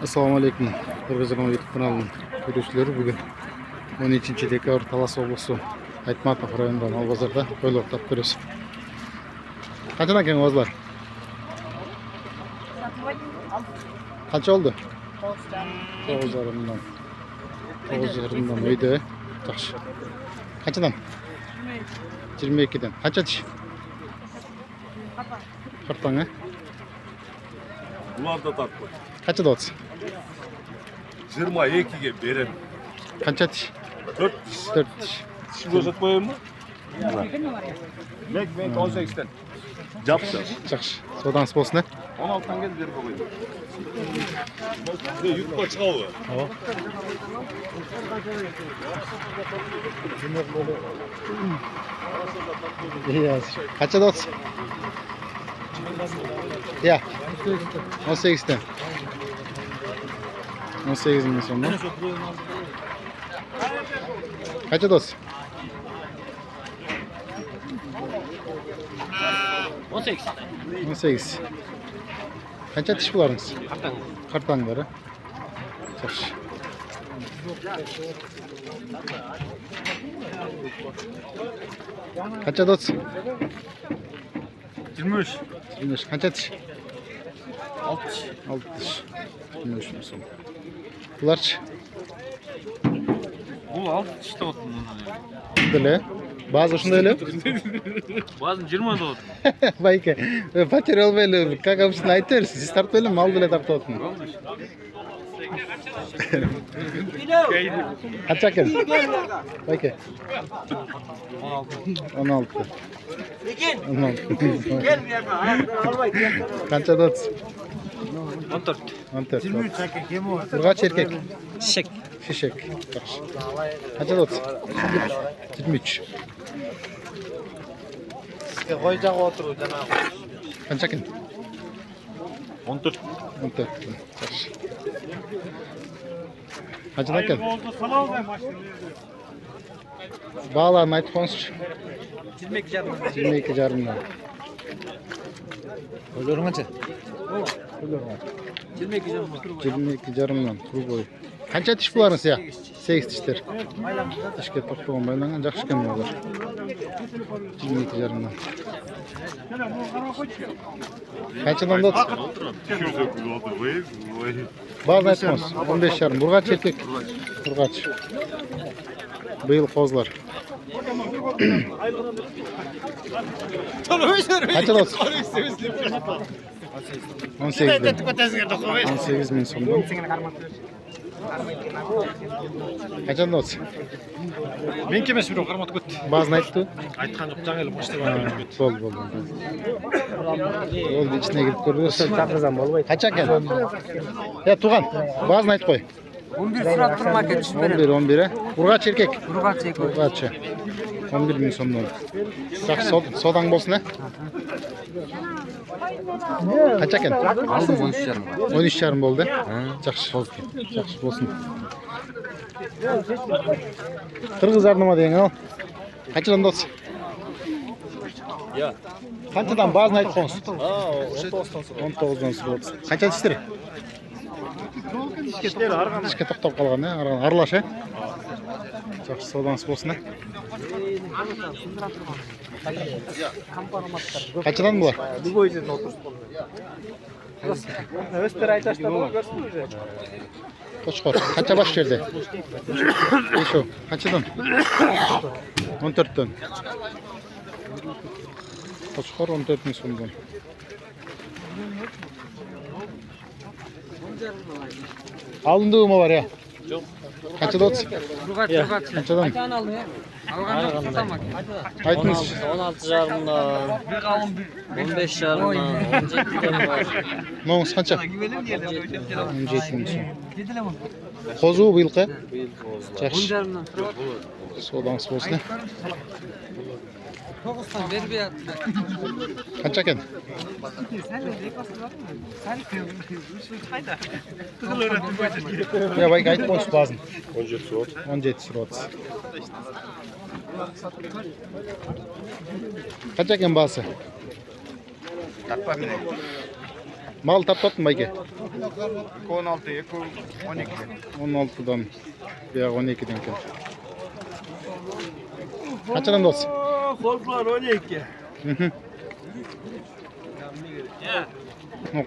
Assalomu alaykum. Qirg'iziston YouTube kanalining ko'ruvchilari, bugun 13-dekabr Talas облысы Aytmatov rayonidan Olbozorda qo'ylar o'rtab ko'ramiz. Qanchadan ekan o'zlar? Qancha oldi? 9,5 dan. 9,5 dan uyda. Yaxshi. Qanchadan? 22 dan. Qancha tish? 40 dan, ha? Ular da tatlı. Qancha dot? 22'ye verin. Qancha tish? 4 4 tish. kişi gözetip koyayım mı? Mek 18'ten. Yaptı. Yaxshi. Sodan bo'lsin. 16'dan geldi verip koyayım. Yük kaç kaldı? Tamam. İyi. Qancha dot? Ya. 18'ten. 18 ming so'm. Qancha dot? 18. 18. Qancha tish bularınız? Qartanglar. Yaxshi. Qancha dot? 23. 23. Qancha tish? 60. 6 tish. 23 ming so'm. Bularchi? Bu 6 işte oldu. Dile. Bazı şunda öyle. Bazı 20 oldu. Bayke. Pater olmaylı. Kakam aytır. Siz tartı öyle mal bile tartı otun. Kaç ekan? Bayke. 16. 16. Qancha dot? 14. 14. Urg'ach erkek. Şişek. Shishak. Yaxshi. Qancha dot? 23. Koyacak otur cana. Qancha ekan? 14. 14. Yaxshi. Qancha ekan? Bağlarını aytib qo'yingizchi. 22,5 dan. Koyuyorum kaça? 22,5 dan. Pul boyu. Qancha tish bularınız ya? 8 tishlar. Tishga to'xtagan baylangan yaxshi ekan bular. 22,5 dan. Qanchadan dot? 200 oldu. Bazı aytmaz. 15,5. Burg'ach erkek. Burg'ach. Bıyıl kozlar. Qancha dot? 18 dan. 18 ming so'm. Qancha dot? Men kemes bir qarmat ketdi. Bazını aytdi. Aytgan yo'q, жаңа эле башта Bo'ldi. Oldu, içine girip görüyoruz. Çakırsan bolmaydı. Kaç ekan? Ya Tuğan, bazını aytib qo'y. 11 surat turma ketishib 11'e. Urg'ach erkek. Urg'ach. Urg'ach. 11 ming so'mdan. Yaxshi sodang bo'lsin, ha? Qancha ekan? Aldım 13,5. 13,5 bo'ldi. Yaxshi bo'lsin. Yaxshi bo'lsin. Qirg'izlar nima degan al? Qanchadan dot? Ya. Qanchadan bazını aytib qo'ying. 19 dan 19'dan sürüyoruz. Qancha tishdir? Tishga to'xtab qolgan, ha? Aralash, ha? Yaxshi savdosi bo'lsin, ha? Qanchadan bular? Qo'chqor. Qancha bosh berdi? Esho. Qanchadan? 14 dan. Qo'chqor 14 ming so'mdan. Alındı mı var ya? Yok. Kaça dot? Urg'ach. Qanchadan? Algan yo'q, satamak. Aytınız. 16,5'dan, 15,5'dan, 17'den var. Noğuz qancha? 17 ming so'm. Qo'zu bu yilqi? Yaxshi. 10,5dan. Sodan bo'lsin. 9dan berib yotdi. Qancha ekan? Ya bayga aytib qo'yish lozim. 17 soğuk. 17 surot. Qancha ekan bahsi? Mal taptaptın Bayke? 16, 12. 16'dan veya 12'den ekan. Qanchadan olsun? Korklar 12.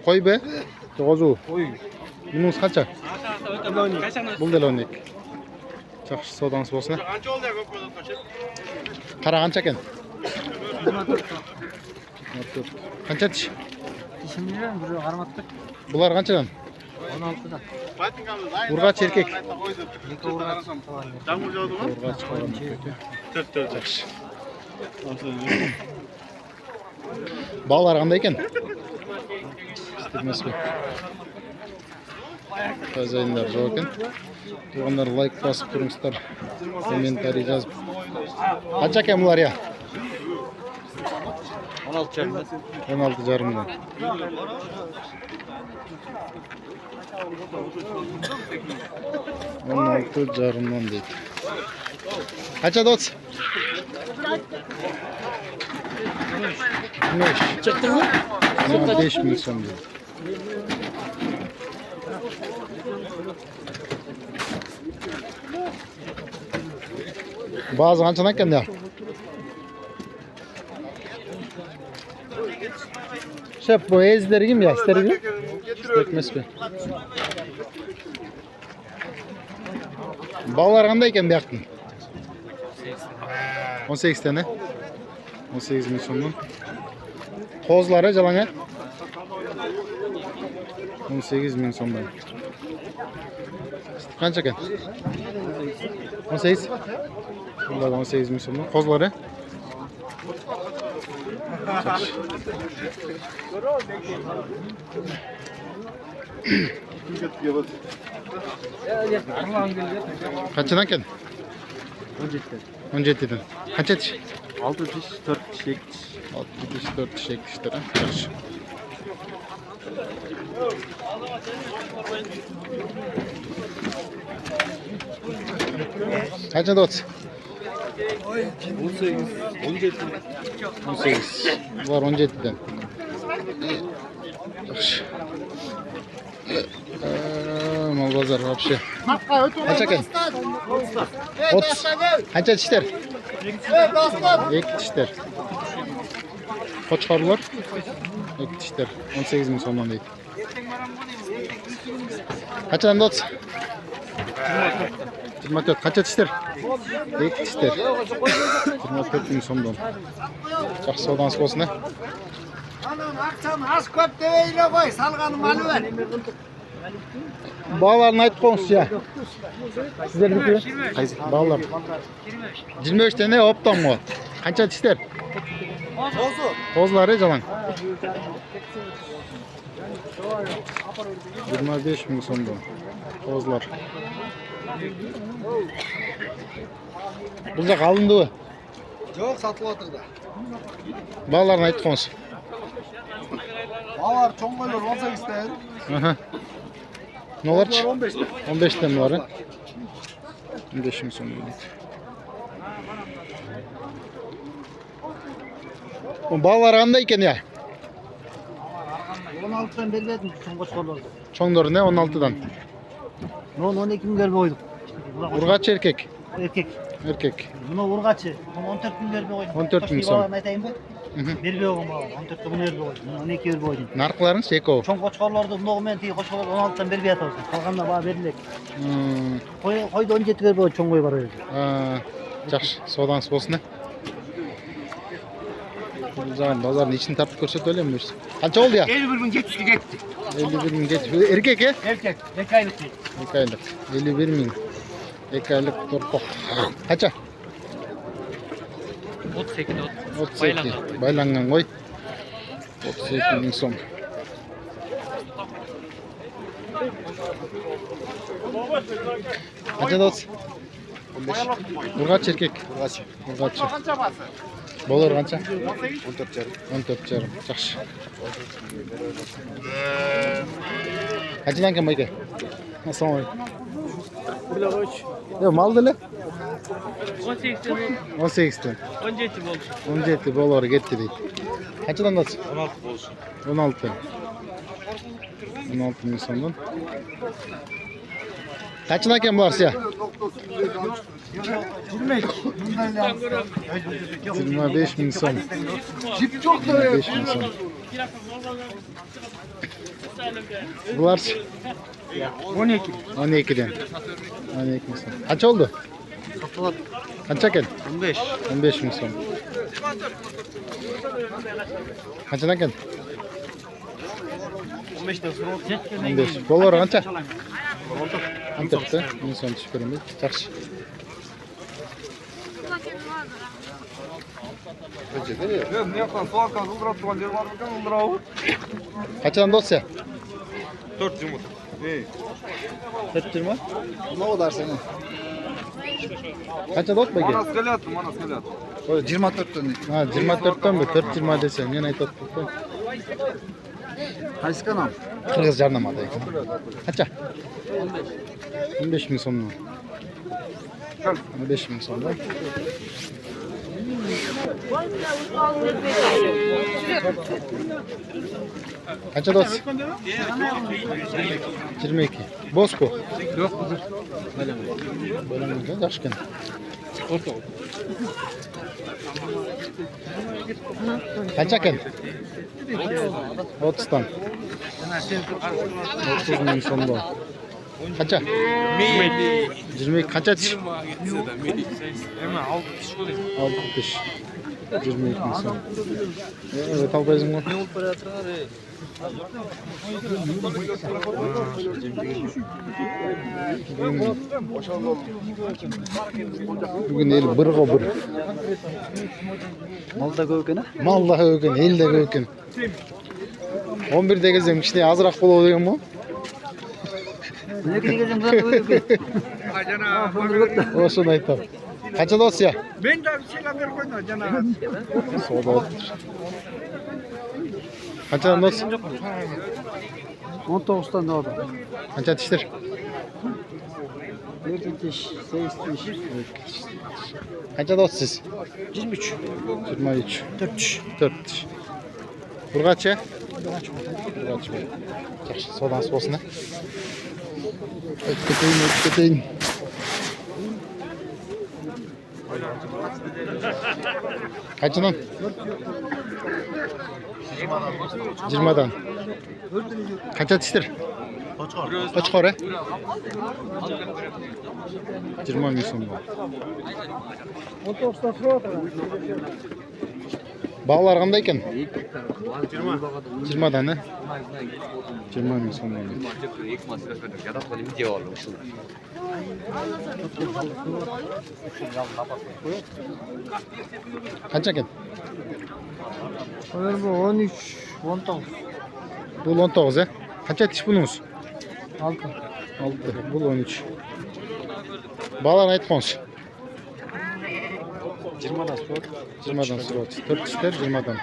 Qo'y be. To'g'azu. Oy. Bunisi qancha? 12. Bu da 12. Yaxshi savdongiz bo'lsin. Qancha oldi Qara qancha ekan? 24. Qancha tish? Tishimni bir qarmatdik. Bular qanchadan? 16'dan. Urg'ach erkak. Neka urg'ach. Urg'ach qo'ydim. Yaxshi. Bolalar qanday ekan? Istetmasmi? Хозяиндар жоқ екен. Туғандар лайк басып тұрыңыздар. Комментарий жазып. Қанша екен бұлар я? 16 jarımda. 16 жарымда. Он алты жарымнан дейді. Қанша доц? 5. Çıktın mı? 5 мың сом дейді. Bazı qanchadan ekan ya? Şef bu ezleri kim ya? İsteri kim? İstetmez mi? Bağlar qanday ekan bu yoqdan? 18 tane. 18 ming so'mdan. Qo'zlari jalanga? 18 ming so'mdan. Qancha ekan? 18. Bunlar 18 ming so'mdan. Qo'zlari? Qanchadan ekan? 17'den. Qancha tish? 6 tish, 4 tish, 2 tish. 6 tish, 4 tish, 2 tishlar. Yaxshi. Qancha dot? 18, 17. 18. Bular 17'den. Yaxshi. Mal bozor вообще. Qancha ekan? 30. Qancha tishlar? 2 tishlar. Qo'chqorlar? 2 tishlar. 18 ming so'mdan deydi. Qanchadan dot? 24. Qancha tishlar? 2 tishlar. 24 ming so'mdan. Yaxshi savdongiz bo'lsin. Akşam az köp deveyle koy, salganı malı ver. Bağlarını aytib qo'yingizchi ya. Sizlarniki? Qaysi? Bağlar. 25 tane optan mı? Qancha tishlar? Qo'zlari jalan. 25 ming so'mdan. Qo'zlar. Bizda qolindi bu. Yok satılıp da. Bağlarını aytib qo'yingiz. Bağlar çoğun koyulur 18 tane. Aha. Ne olarchi? 15 tane. 15 tane var. 15 ming so'm deydi. O bağlar qanday ekan ya? 16'dan belirledim son koçkolları. Çoğunları ne? 16'dan. Non 12 bin verbe koyduk. Urgaç erkek. Erkek. Erkek. Bunu urgaçı. Bunu 14 bin verbe koyduk. 14 bin son. Aytayım mı? Verbe koydum baba. 14 bin verbe koydum. 12 verbe koydum. Narxlarınız eko. Çoğun koçkollarda bunu men tiy koçkollar 16'dan verbe atabız. Kalganda bana verilek. Koydu 17 verbe koydum çoğun koy var öyle. Yaxshi, savdongiz bo'lsin. Güzel, bazarın içini tartib ko'rsatib olayım biz. Qancha oldu ya? 51 bin geçti gitti. 51 ming ketdi. Erkek ya? Erkek, 2 aylık değil. 2 aylık. 51 ming. 2 aylık torpoq. Qancha? 38. 32. Baylangan qo'y. 32 ming so'm. Qancha dot? 15. Urgaç erkek. Urgaç. Urgaç. Bolar qancha? 14 jarım. 14 jarım. Yaxshi. Qanchadan ekan mayka? Assalomu alaykum. Burada koç. Yo, maldili? 18 tane. 18 dan. 17 oldu. 17 bolar ketdi deydi. Qanchadan dot? 16 olsun. 16. 16 ming so'mdan. Qanchadan ekan bular sizga? 25 ming so'm. Jip çok da 25 ming so'm. Bular 12. 12'den. 12 ming so'm. Qancha oldu? Qancha ekan? 15. 15 ming so'm. Qanchadan ekan? 15 de so'rab. 15. Dolar qancha? 14'te. Ming so'm tushib beramiz. Yaxshi. Qanchadan do'stsa? 4 yumurt. 4 20. Ne kadar senin? Qancha do'st bagi? Manas kelyapti, manas kelyapti. O 24 tane. Ha, 24'dan mı? 4-20 desem. Men aytayapti. Qaysi kanal? Qirg'iz jarnamada ekan. Qancha? 15 ming so'mdan. 15 ming so'mdan. Qancha do'st? 22. Bosko. Yo'q, Bo'laman, yaxshi ekan. Qancha ekan? 30 dan. 30 ming so'mdan. Qancha? 20 qancha tish? 60. 20 ming so'm. Evet, albayızım var. Bugün el bir bir. Malda kökene. Malda ökün, elde ökün. 11'de gezem işte azırak bol oluyor mu? Ne gideceğim zaten köke. Olsun aytam. Kaça dosya? Ben de bir şeyler ver koyma cana. Soda otur. Kaça dosya? 19 tane oldu. Kaça tiştir? 7 diş, 8 diş. Kaça dosyasız? 23. 23. 4 diş. 4 tiş. Burgaça? Burgaça. Yaxşı, sodan soğusun ha. Ötketeyin. Kaçından? 20'dan. Kaça tiştir? Kaç kore? 20 ming so'm. 19 tane so'radi. Bağlar qanday ekan? 20 dan, ha? 20 ming so'm. Qancha ekan? Bu 13, 19. Bu 19, ha? Qancha tish bununuz? 6. 6, bu 13. Bağlar aytqonsiz. 20 da so'radi. 20'dan so'radi. 4 tishlar 20'dan.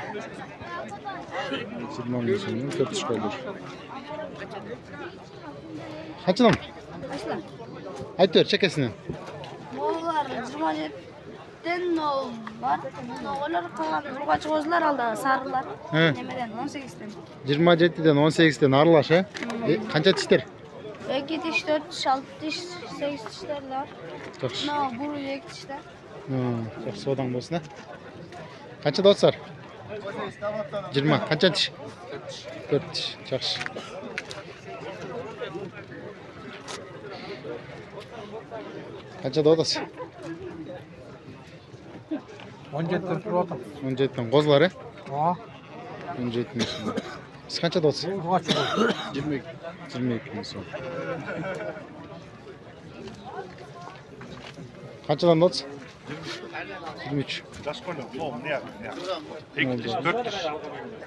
20 ming so'mdan 4 tish qoldi. Qanchadan? Kaçlar? Aytver, chekasidan. Moğollar 27'den var. Moğollar kalan urgaç kozlar aldı sarılar. He. Nemeden 18'den. 27'den 18'den aralaş, ha? Qancha tishlar? 2 diş, 4 diş, 6 diş, 8 dişler var. Yaxshi. Bu 2 dişler. Yaxshi, sodan bo'lsin, ha? Qancha do'stlar? 20. Qancha tish? 4 tish. Yaxshi. Qancha do'stlar? 17 so'radi. 17'den qo'zlar, ha? Ha. 17 ming so'm. Siz qancha do'stlar? Urgaç oldu. 22 ming so'm. Qanchadan do'stlar? 23. Yaş koydum. Oğlum ne yaptın ya? Tek Oldu. diş, 4 diş.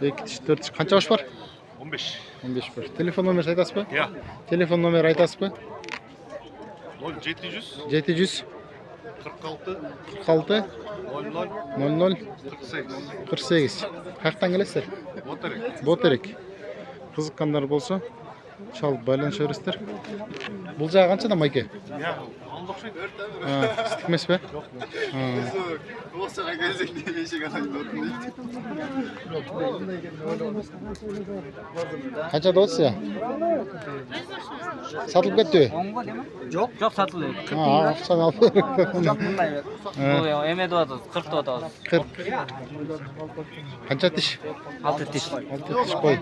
2 tish, 4 tish. Qancha osh bor? 15. 15 bor. Telefon nomeri aytasizmi? Ya. Telefon nomeri aytasizmi? 0700 700 46 46 00 00 48. 48. Qayerdan kelasizlar? Otarek. Boterek. Qiziqqanlar bo'lsa, Çalıp байланыша бересіздер. Бұл жағы қаншадан майке? Ыстық емес пе? Қаншада отыз я? Сатылып кетті бе? Жоқ, сатылды. Ақшаны алып. Жоқ, мындай бер. Бұл эме деп атабыз, 40 деп атабыз. 40. Қанша тиш? 6 тиш. 6 тиш қой.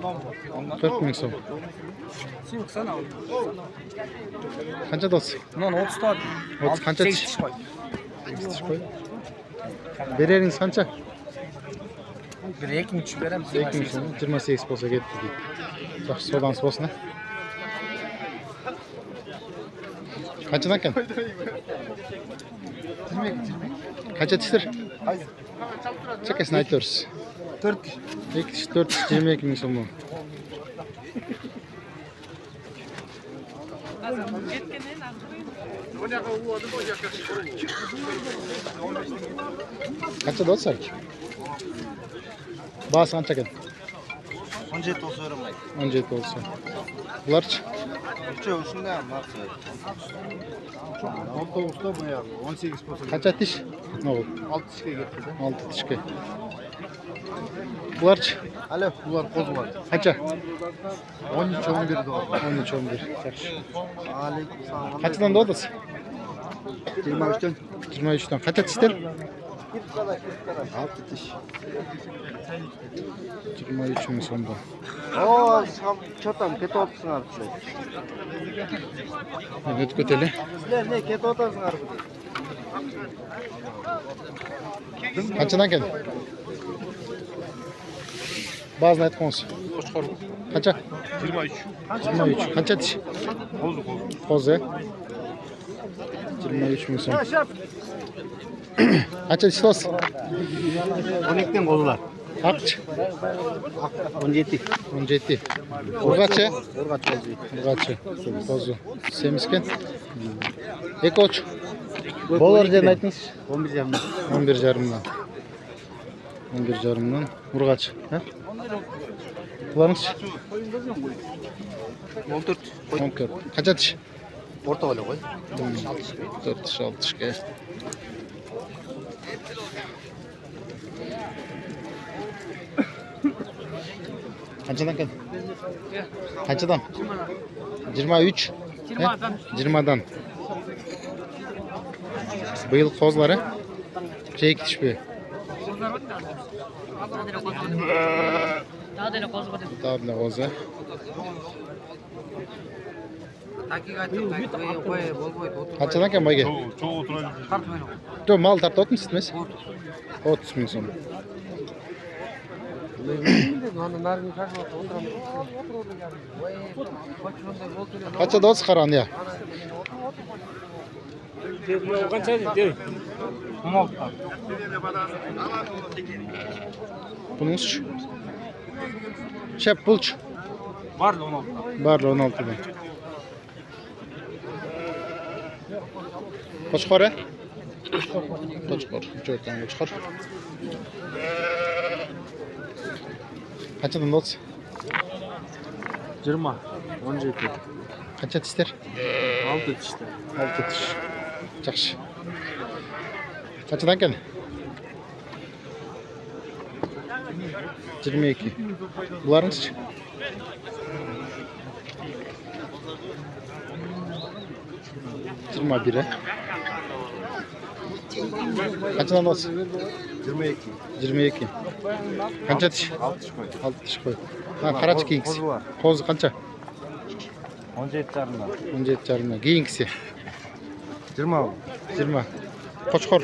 40 мың сом. Қанша досы? Мынаны 30 тауады. 30 қанша тиш? 8 қой. 8 тиш қой. Береріңіз қанша? Бір 2 мың түшіп береміз. 2 мың сом. 28 болса кетті дейді. Жақсы содансы болсын. Қаншадан екен? Қанша тиштер? Чекесін айтып беріңіз. 4 2 тиш 4 тиш 22 мың сом. Қанша досы? Басы қанша екен? 17 olsa öğrenmeyin. 17 olsa. Бұларчы? Çok üstünde markası. 19'da bu ya. 18 olsa. Қанша тиш? Ne oldu? 6 tişke getirdi. 6 tişke. Бұларчы? Alo, bunlar koz var. Қанша? 13 11 doğru. 13 11. Жақсы. Aleyküm selam. Қаншадан doğdысыз? 23'ten 23'тен. Қанша тиштер? 6 tiş. 23 мың сомда. Oo, sen çatam kete otursun artık. Өтіп кетелі. Sizler ne kete otursun artık. Қаншадан келді? Базын айтып қоңыз. Қанша? 23. 23. Қанша тиш? Kozu. Қозы. 23 мың сом. Қанша тиш досы? 12'den kozular. Ақчы? 17. 17. Ұрғачы? Orgat kozu. Ұрғачы. Қозы. Семіскен. Екі оч. Болар жерін айтыңыз. 11 yanında. 11 жарымдан. 11 жарымдан. Ұрғачы. Бұларыңыз? 14. 14. Қанша тиш? Orta öyle koy. 4 тиш 6 тишке. Қаншадан келді? Қаншадан? 23. 20-дан. Биыл қозылары? Жейкі тиш бе? Дағдылы қозы. Қаншадан кен байге? Çok oturabilir. Жоқ, мал тарта отын сітмес? 30 мың сом. Қанша досы қаран, я? Бұныңыз үш? Шеп бұлч? Барлы 16-дан. Қошқор, е? Қошқор, жойттан қошқор. Қаншадан досы? 20. 17. Қанша тістер? 6 tişte. 6 тиш. Жақсы. Қаншадан кен? 22. Бұларыңыз? Жиырма бир, Қаншадан досы? 22. 22. Қанша тиш? 6 tiş koy. 6 тиш қой. Қарачы кейінгісі. Kozu var. Қозы қанша? 17 jarımdan. 17 жарымда. Кейінгісі? 20. 20. Қошқор.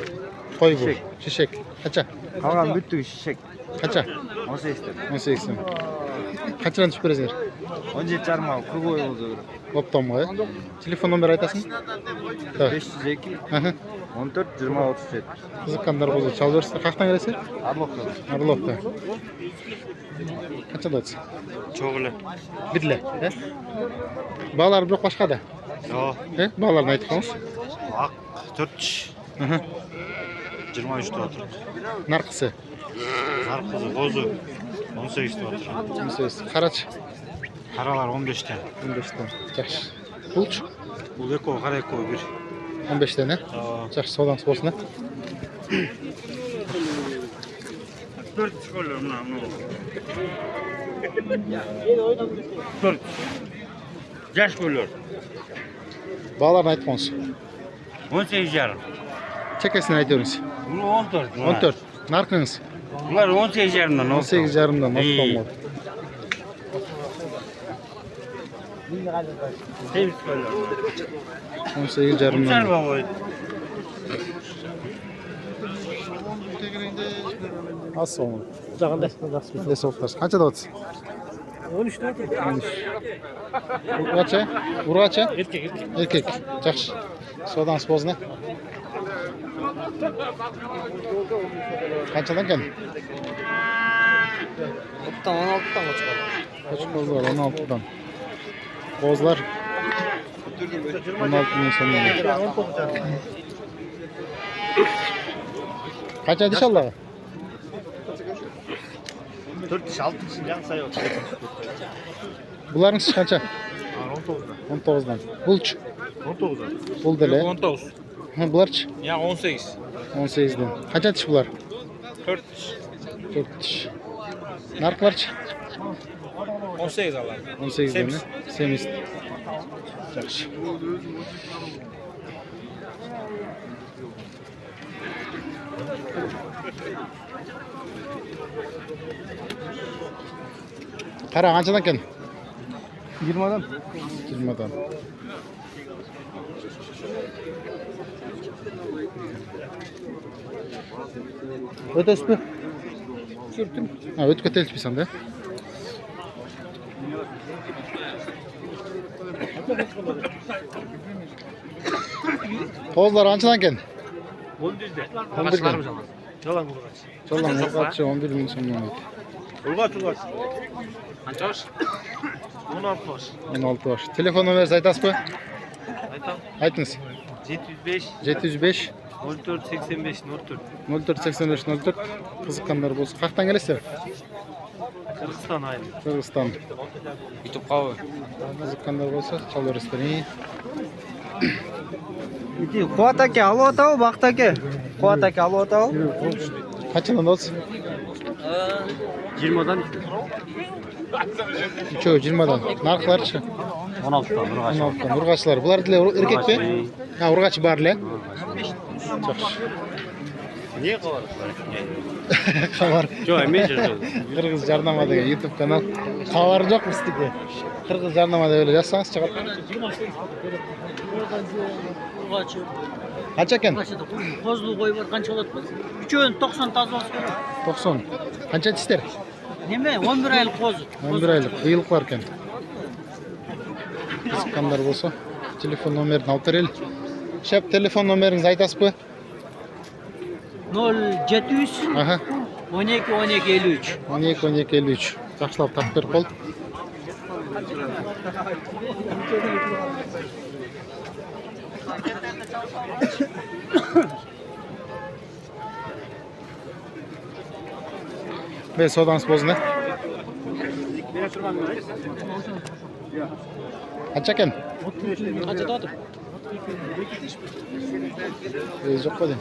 Қой бұл. Шешек. Қанша? Kalan büttü şişek. Қанша? 18'den. 18. Қаншадан түсіп бересіңдер? 17 jarım al. Kır boyu oldu. Оптом ғой. Телефон номер айтасың? 502 Аха. 14 20 37. Қызыққандар болса чалып берсіздер. Қаяқтан келесіздер? Arlok'ta. Орловка. Қанша датсың? Çok öyle. Бірле, Балалар жоқ башқа да? Yok. Балаларын айтып қоңыз. Ak 4 tiş. 23'te otur. Нарқысы. Narkozu, kozu. 18'te otur. Қарачы. Qaralar 15'ten. 15'ten. Yaxshi. Pulch Bu eko, qara eko bir. 15'ten, ha? Yaxshi, savdoңыз bo'lsin. 4 çıkıyorlar bunlar. 4. Yaş bölüyor. Bağlarını aytmoqchi. 18 yarım. Chekasini aytaveringiz. Bunu 14. 14. Narxingiz Bunlar 18 yarımdan. 18 jarımdan İyi. oldu. Temiz bölüyor. 18 Güzel jarımdan. baba. Az so'm. Жағында. Ne so'qtasiz? Qanchada o'tsiz? 13 ta. 13. Urg'acha? Urg'acha? Erkek. Yaxshi. Savdoңыз bo'lsin. Qanchadan keldi? Toptan 16'dan kaçıyor. Kaç kozlar? 16'dan. Kozlar 16 bin sonunda. Kaç aydı inşallah? 4 kişi 6 kişi yan sayıyor. Bunların siz kaça? 19'dan. Bulç. 19'dan. Bul dele. 19. Ha, bularç? Ya 18. 18'den. Kaç atış bunlar? 4. 4 atış. Narklarç? 18 alar. 18'den mi? Semiz. Yaxşı. Qara qanchadan ekan? 20'dan. 20'dan. Ötesmi? Çürtüm. Ha, ötüp ketelişmisan da. Kozlar qanchadan ekan? 11'de. 11'den. Yalan Urgaç. Çallan Urgaç'ı 11 bin sonuna. Urgaç Urgaç. Qancha yosh? 16 baş. 16 yaş. Telefon numarası aytasız mı? Aytam. Aytınız. 705 705 04 85 04. 04 85 04. Kızıkkanlar bolsun. Qaqtan kelesizler? Kırgızstan aynı. Kırgızstan. YouTube qavı. Kızıkkanlar bolsa çalverasizlar. Kuat aka, alo atau, baqt aka. Kuat aka, alo atau. Qanchadan olsun? 20'dan Üçöv 20'dan. Narxlarçı? 16'dan Urgaç. 16'dan. Urgaçlar. Bular dile erkek mi? Ha, Urgaç bar le. Niye kavar? Qavar. Yok emin жүрді. Qırgız Jarnama degan YouTube kanal. Qavar yo'q bizga. Qırgız Jarnama deb öyle yazsangiz chiqadi. Urgaç. Qancha ekan? Kozlu koy var kança olot biz? Üçöğün 90 taz olsun. 90. Qancha aytishlar? Neme? 11 aylık koz. 11 aylık. Bıyılıklar ekan. Qiziqqanlar bo'lsa, telefon nomerini olib beraylik. Shep, telefon nomeringizni aytasizmi? 0700 Aha. 12 12 53. 12 12 53. Yaxshilab topib berib qol. Ve savdoңыз bo'lsin. Qancha ekan? Qancha totib? Yo'q qo'ydim.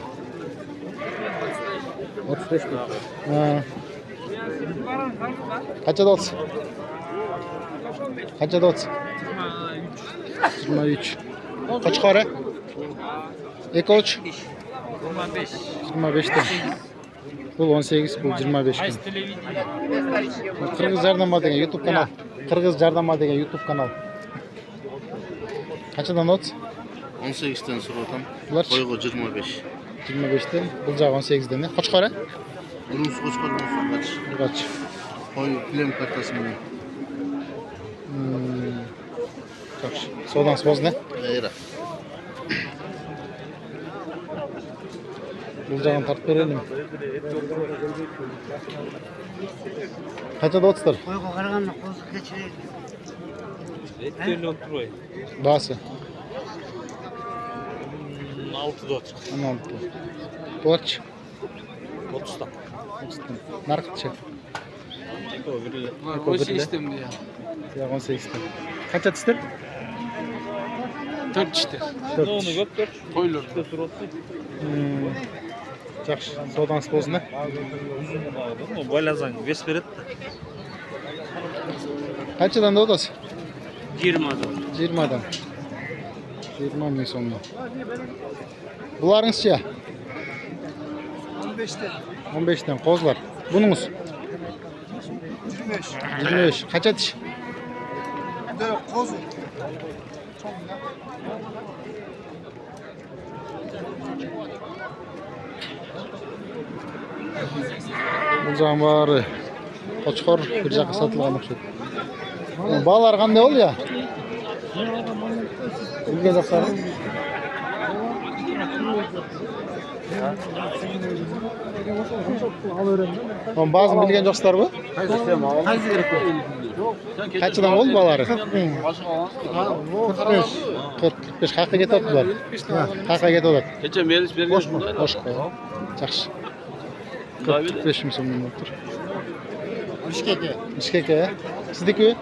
35 mi? Ha. Qancha dot? Qancha dot? 23. Qo'chqori? Ekoch? 25. 25 ta. Bu 18, bu 25 kun. Qirg'iz Jarnama degan YouTube kanal. Qirg'iz Jarnama degan YouTube kanal. Qanchadan ot? 18'den so'radim. Bular Qo'yg'i 25. 25 dan, bu jag'i 18 dan. Qo'chqori? Rus qo'chqordan so'rach. Urgaç. Qo'y film kartasi bilan. Yaxshi. Savdoңыз bo'lsin. Ayra. Bu jag'ini tartib beraylik. Qanchada o'tsizlar? Koyga qaraganda qo'zi kechiraydi. Etterli oturuyor. Bası. 6'da otur. 16. Borç. 30'da. Narxçı. Eko verildi. Eko Hoş verildi. istem ya. Siyah 18'ten. Kaça tiştir? 4 işte. 4 Onu tiş. göp 4. Koyulur. Жақсы, содан болсын да. Байлазаң, вес берет. Қаншадан да отасы? 20 адам. 20-дан. 20 мың сомнан. Бұларыңыз ше? 15'te. 15'ten қозылар. Бұныңыз? 25. 25. Қанша тиш? Bir de kozu. Бұл жағын бары қошқор бір жаққа сатылған ұқсайды. Балалар қандай ол я? Білген жақтары? Базын білген жоқсыздар ба? Қаншадан болды балалары? 45. 45 қаққа кетіп отыр. Қаққа кетіп отыр. Geçen meclis belge. Boş қой. Жақсы. 45 мың сомнан отыр. Бішкеке, ә? Сіздікі?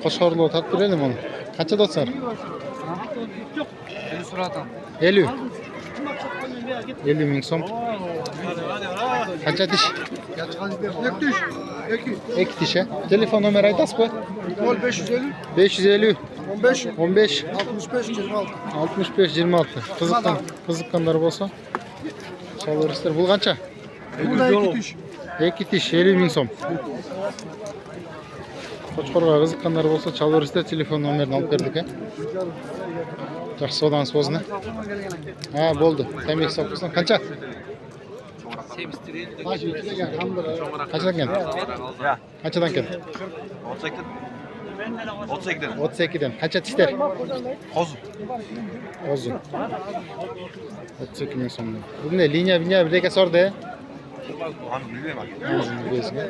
Қошқарлығы тартып берелім оны. Қаншада отсар? 50. 50 мың сом. Қанша тиш? 2 тиш, ә? Телефон номер айтасыз ба? 550. 550 15. 15 65. 26. 65-26. Қызыққандар болса шал өрістер. Бұл қанша? Bu da 2 diş. 2 тиш, 50 мың сом. Қошқорға қызыққандар болса шал өрістер телефон номерін алып бердік, ә? Жақсы, содан болсын, ә? Болды. Тәмек сап болсын. Қанша? Қаншадан кен? Қаншадан кен? 32'den. 32'den. Қанша тиштер? Kozu. Қозы. 32 мың сомнан. Бұл не? Линия біреке сорды, ә? Onu bilmem.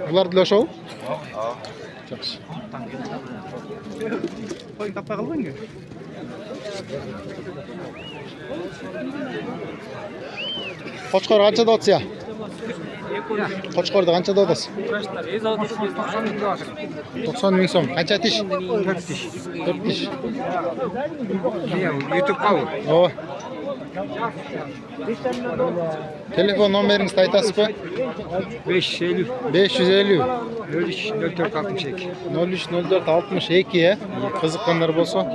Бұлар дөшоу? Жақсы. Қой таппай қалған ке? Қошқор қаншада отсы, я? Қошқорды қаншада отасы? 90 мың сом. Қанша тиш? 4 тиш. 4 тиш. Ютубқа ол. О. Телефон номеріңізді айтасыз ба? 550 550 03 03 04 62, ә? Қызыққандар болса.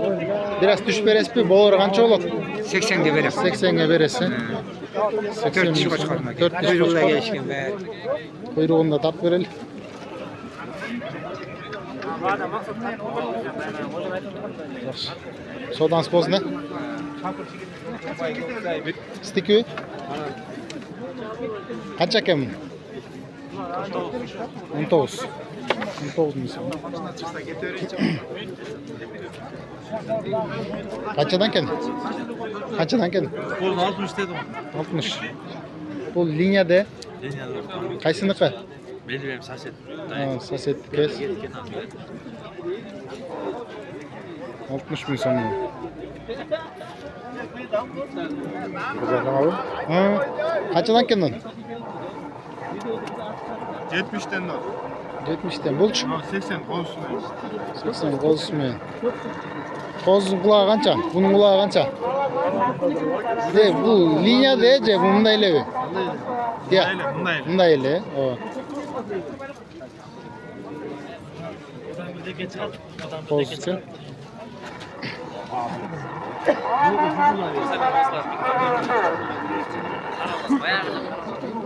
Biraz түш бересіз бе? Болыр қанша болады? 80'de берем. 80-ге бересіз. 4 тиш қошқарына. 4 тиш Құйрығында қошқар. келішкен бәрі. Құйрығында тап берелі. Жақсы. Содан болсын, ә? Стекі? Қанша екен? 19. 19 мың сом. Қаншадан екен? Қаншадан екен? Oğlum 60 dedim. 60. Бұл линияда? Қайсыныкі? Belli benim saset. Сосед кез. 60 мың сом. Қаншадан екен ол? 70'ten var. 70'ten. Бұл шу? 80 kozusu. 80 қозысымен. Қозының құлағы қанша? Бұның құлағы қанша? Бұл линия де, же бұл мұндай еле бе? Мұндай еле. Қозысы.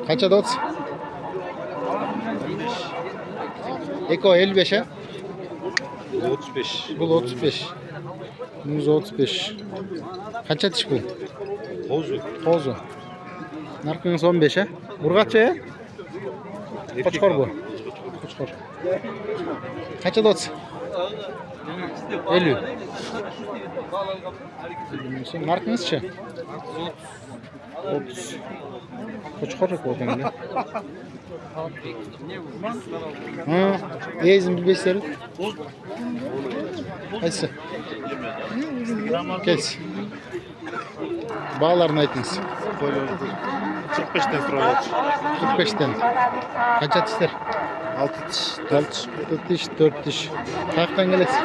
Қанша да отыз? Eko 55, ә? 35. Бұл 35. Мұз 35. Қанша тіш бұл? Kozu. Қозы. Нарқыңыз 15, ә? Ұрғатша, ә? Қошқор бұл. Қошқор. Қанша да отыз? 50. Нарқыңыз ше? 30. Қошқор екен, ә? Езін білбейсіздер? Қайсы? Келсі. Бағаларын айтыңыз. 45'ten soruyor. 45'ten. Kaça tişler? 6 diş. 4 diş, 4 diş. Kayaktan gelesiz?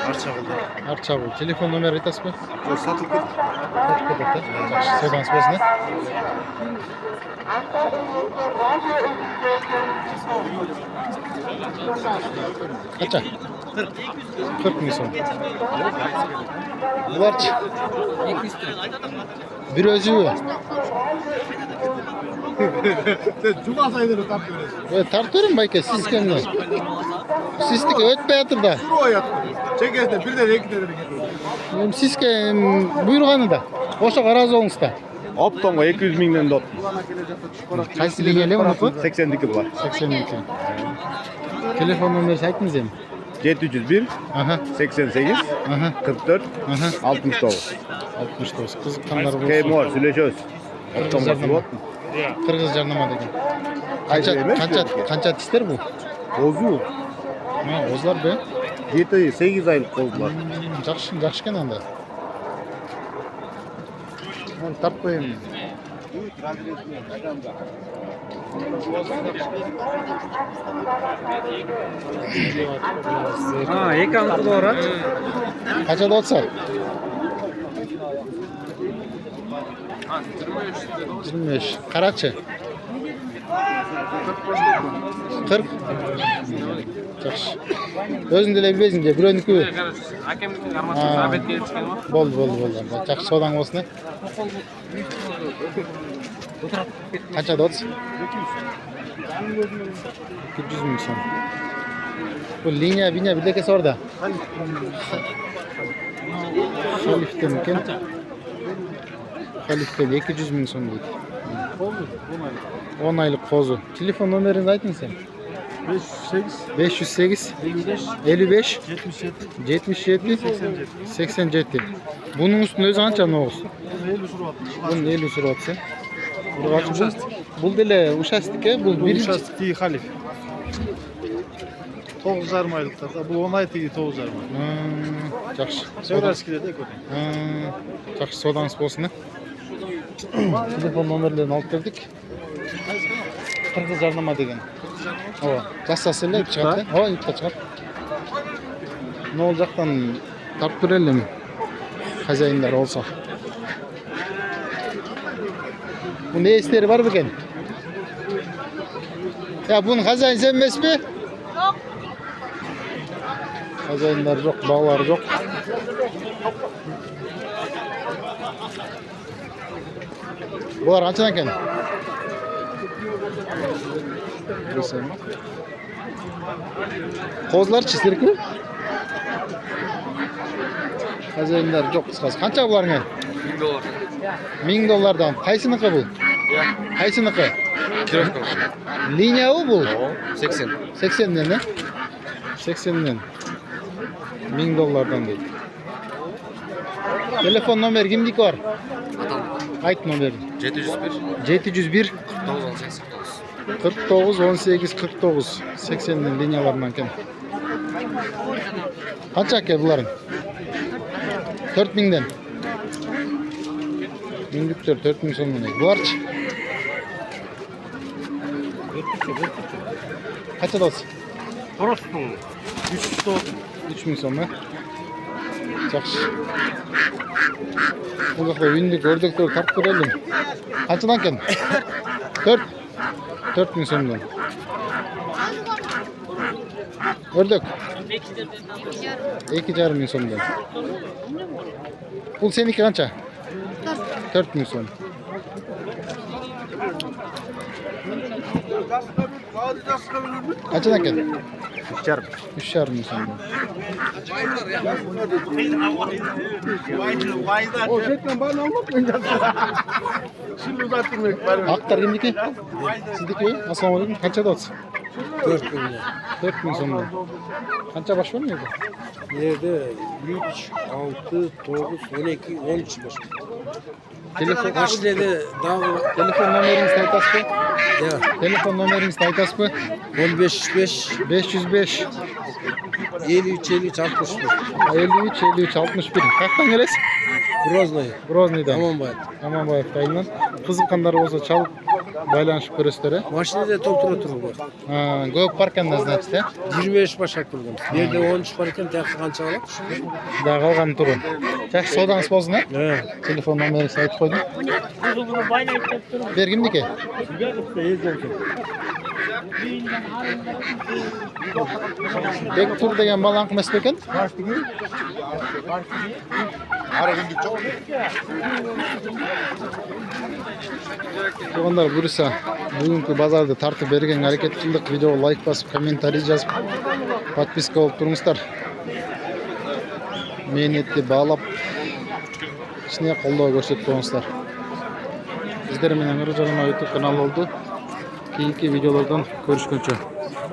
Arça oldu. Arçabul. Telefon numara aytasız mı? O satılık. Kaç kadar? Sodan sözüne. Kaça? 40 mı son? Bularç. Bir özü. Cuma sayıları tapıyoruz. Evet, tartıyorum belki siz kendine. Sistik ötme yatır da. O yaptı. Çekersen bir de iki de Hem siz buyurganı da. Boşa razı olunuz da. Optonga 200 mingden dot. Qaysi ligeli unupu? 82 bular. 82. Telefon numarası aytdınız mı? 701 Aha, 88 aha, 44 aha. 69. 69. Kızıkkanlar bolsun. Keymor süleşöz. Optonga Kırgızlardan bot. Kırgız jarnama degan. Qaysi emas? Qancha tishlar bu? Bozu. Ha, ozlar be. 7-8 aylık kozlar. Yaxshi, yaxshi ekan anda. Men tap qo'yayım. Ha, ekan doğru. Qanchada otsa? 25. Qarachi. 40. Yaxshi. O'zing dile bilbeysiz, birovniki. Hakemlikning armasi sabit kelib chiqadimi? Bo'ldi. Yaxshi sodang bo'lsin. Qanchada otsa? 200 ming so'm. Bu liniya bir de kes orada. Halif'ten mikin? Halif'ten 200 ming so'm deydi. 10 aylık kozu. Telefon numarını aytın sen. 508 55 77 87. Bunun üstünde özü ança ne olsun? Bunun 50 suratı. Bu dile uşastik ya. Bu bir Uşastik halif. 9,5 aylıkta. Bu 10 aylık değil 9,5 aylık. Yaxşı. Söylerskide de koyayım. Yaxşı sodanız olsun. Telefon numarlarını alıp verdik. Kırgız jarnama degan. Ova, jassasizlar chiqadi. Ha, ikkita chiqadi. Ne olacaktan tartib turelim. Xazayinlar olsa. Bu ne isteri var mı ekan? Ya bunun xazayin sen emasmi? Yo'q. Xazayinlar yo'q, bog'lar yo'q. Bular qanchadan ekan? Qozlarchi sizlarku? Xazayinlar yo'q qisqasi. Qancha bularga? $1000. $1000dan. Qaysiniki bu? Qaysiniki? Kirovka. Liniya bu? 80. 80'den ne? 80'den. $1000'dan deydi. Telefon nomeri kimdiki var? Ayt nomeri. 701 701 49 18 49 49. 18 49 80'den liniyalarından ken. Kaçak ya bunların? 4000'den. Mindiktör 4000 sonuna. Bularç. Kaç adası? Prosto. 3000 sonuna. Yaxşı. Bu da windik ördekler tart görelim. Kaçdan ken? 4000 sonuna. Ördek. 2,5 sonuna. Pul seninki kança? 4000 son. Kaçdan ken? 3,5 ming so'm. O şeyden bana anlatmayın. Şimdi uzattırmak var. Aktar kimdiki? Sizdiki mi? Assalomu alaykum. Qanchada olsa? 4000. 4000 so'mdan. Qancha bosh vermaydi? Nerede? 3, 6, 9, 12, 13 baş. Telefon Машинеде дагы telefon numarangizdi aytasizmi? Yo'q. Telefon numarangizdi aytasizmi? 15 505 53 53 61. 53 53 61. Qayerdan kelesiz? Grozный. Grozniydan. Amonboy. Amonboyev rayonundan. Qiziqqanlar bo'lsa chalib baylanishib ko'rasizlar. Машинеде толтура турду. Ha, ko'p bor ekan, значит, 25 башак турдум. Bu yerде 13 бар экен, тияқта канча калат? Da qolgan turi. Yaxshi savdangiz bo'lsin, ha? He. Telefon nomeringizni aytib qo'ydim. Bergimniki? Bektur degan balanq emas ekan? Tuğanlar buyursa bugünkü bazarda tartib bergen hareket kıldık. Video like basıp kommentariy жазып подписка olup durmuşlar. Mehnetli bağlap içine kolluğa gösterip koymuşlar. Bizler menen YouTube kanalı oldu. Keyinki videolardan görüşkünçe.